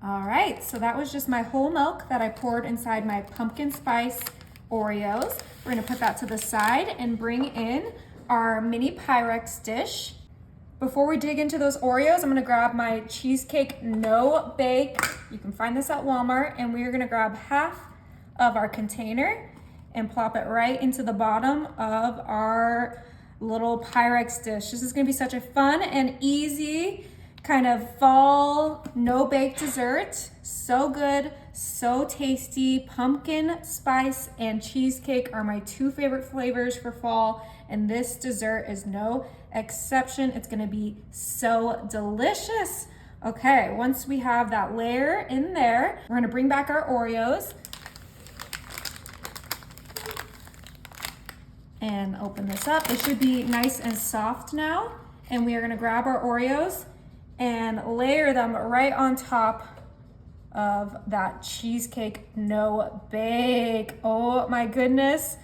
All right, so that was just my whole milk that I poured inside my pumpkin spice Oreos. We're gonna put that to the side and bring in our mini Pyrex dish. Before we dig into those Oreos, I'm gonna grab my cheesecake no bake. You can find this at Walmart, and we are gonna grab half of our container and plop it right into the bottom of our little Pyrex dish. This is gonna be such a fun and easy kind of fall no bake dessert. So good, so tasty. Pumpkin spice and cheesecake are my two favorite flavors for fall, and this dessert is no exception. It's gonna be so delicious. Okay, once we have that layer in there, we're gonna bring back our Oreos and open this up. They should be nice and soft now. And we are gonna grab our Oreos and layer them right on top of that cheesecake no bake. Oh my goodness.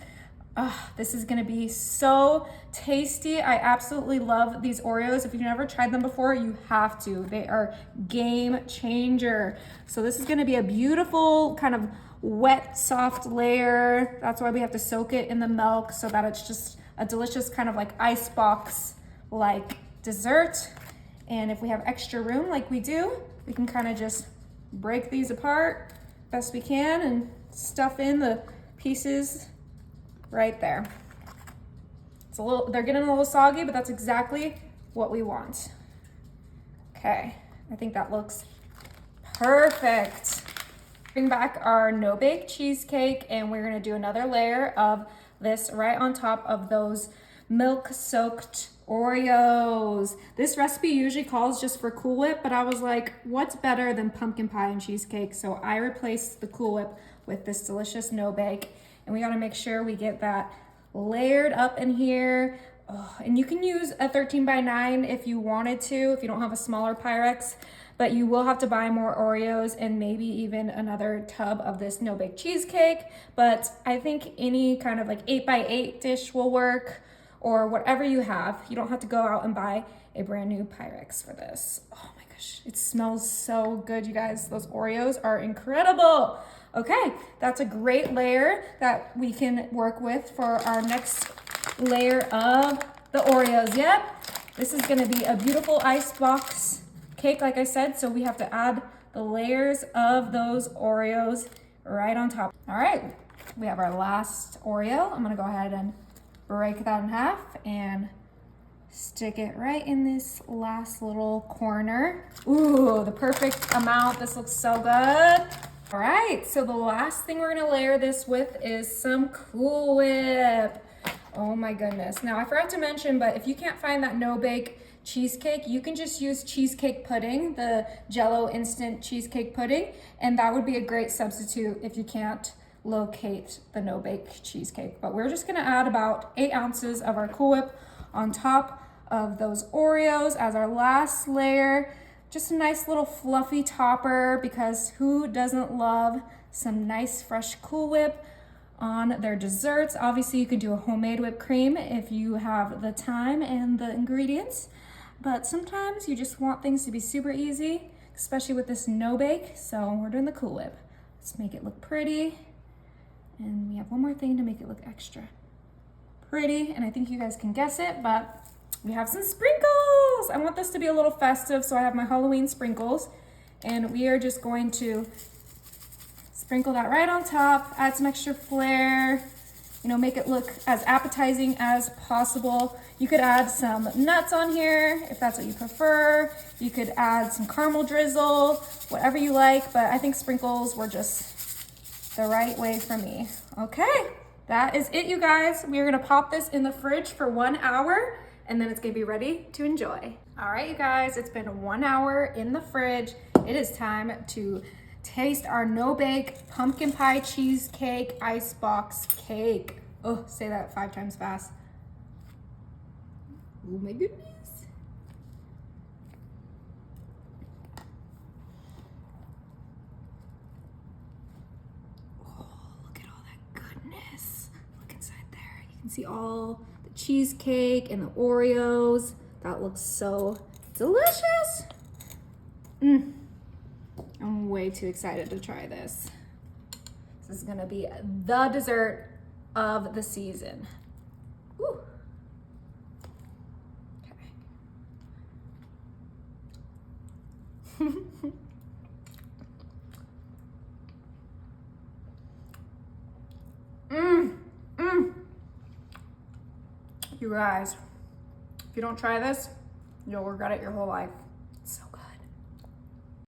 This is gonna be so tasty. I absolutely love these Oreos. If you've never tried them before, you have to. They are game changer. So this is gonna be a beautiful kind of wet, soft layer. That's why we have to soak it in the milk so that it's just a delicious kind of like icebox like dessert. And if we have extra room like we do, we can kind of just break these apart best we can and stuff in the pieces right there. It's a little, they're getting a little soggy, but that's exactly what we want. Okay, I think that looks perfect. Bring back our no bake cheesecake, and we're gonna do another layer of this right on top of those milk soaked Oreos. This recipe usually calls just for Cool Whip, but I was like, what's better than pumpkin pie and cheesecake? So I replaced the Cool Whip with this delicious no bake, and we gotta make sure we get that layered up in here. Oh, and you can use a 13 by 9 if you wanted to, if you don't have a smaller Pyrex, but you will have to buy more Oreos and maybe even another tub of this no bake cheesecake. But I think any kind of like 8 by 8 dish will work, or whatever you have. You don't have to go out and buy a brand new Pyrex for this. Oh my gosh, it smells so good, you guys. Those Oreos are incredible. Okay, that's a great layer that we can work with for our next layer of the Oreos. Yep, this is gonna be a beautiful icebox cake, like I said, so we have to add the layers of those Oreos right on top. All right, we have our last Oreo. I'm gonna go ahead and break that in half and stick it right in this last little corner. Ooh, the perfect amount. This looks so good. All right, so the last thing we're gonna layer this with is some Cool Whip. Oh my goodness. Now I forgot to mention, but if you can't find that no bake cheesecake, you can just use cheesecake pudding, the Jell-O instant cheesecake pudding, and that would be a great substitute if you can't locate the no bake cheesecake. But we're just gonna add about 8 ounces of our Cool Whip on top of those Oreos as our last layer. Just a nice little fluffy topper, because who doesn't love some nice fresh Cool Whip on their desserts? Obviously you could do a homemade whipped cream if you have the time and the ingredients, but sometimes you just want things to be super easy, especially with this no bake. So we're doing the Cool Whip. Let's make it look pretty. And we have one more thing to make it look extra pretty, and I think you guys can guess it, but we have some sprinkles. I want this to be a little festive, so I have my Halloween sprinkles, and we are just going to sprinkle that right on top, add some extra flair, you know, make it look as appetizing as possible. You could add some nuts on here if that's what you prefer. You could add some caramel drizzle, whatever you like, but I think sprinkles were just the right way for me. Okay, that is it, you guys. We're gonna pop this in the fridge for 1 hour, and then it's gonna be ready to enjoy. All right, you guys, it's been 1 hour in the fridge. It is time to taste our no-bake pumpkin pie cheesecake icebox cake. Oh, say that 5 times fast. Oh my goodness. See all the cheesecake and the Oreos. That looks so delicious. I'm way too excited to try this. This is gonna be the dessert of the season. Woo. Okay. You guys, if you don't try this, you'll regret it your whole life.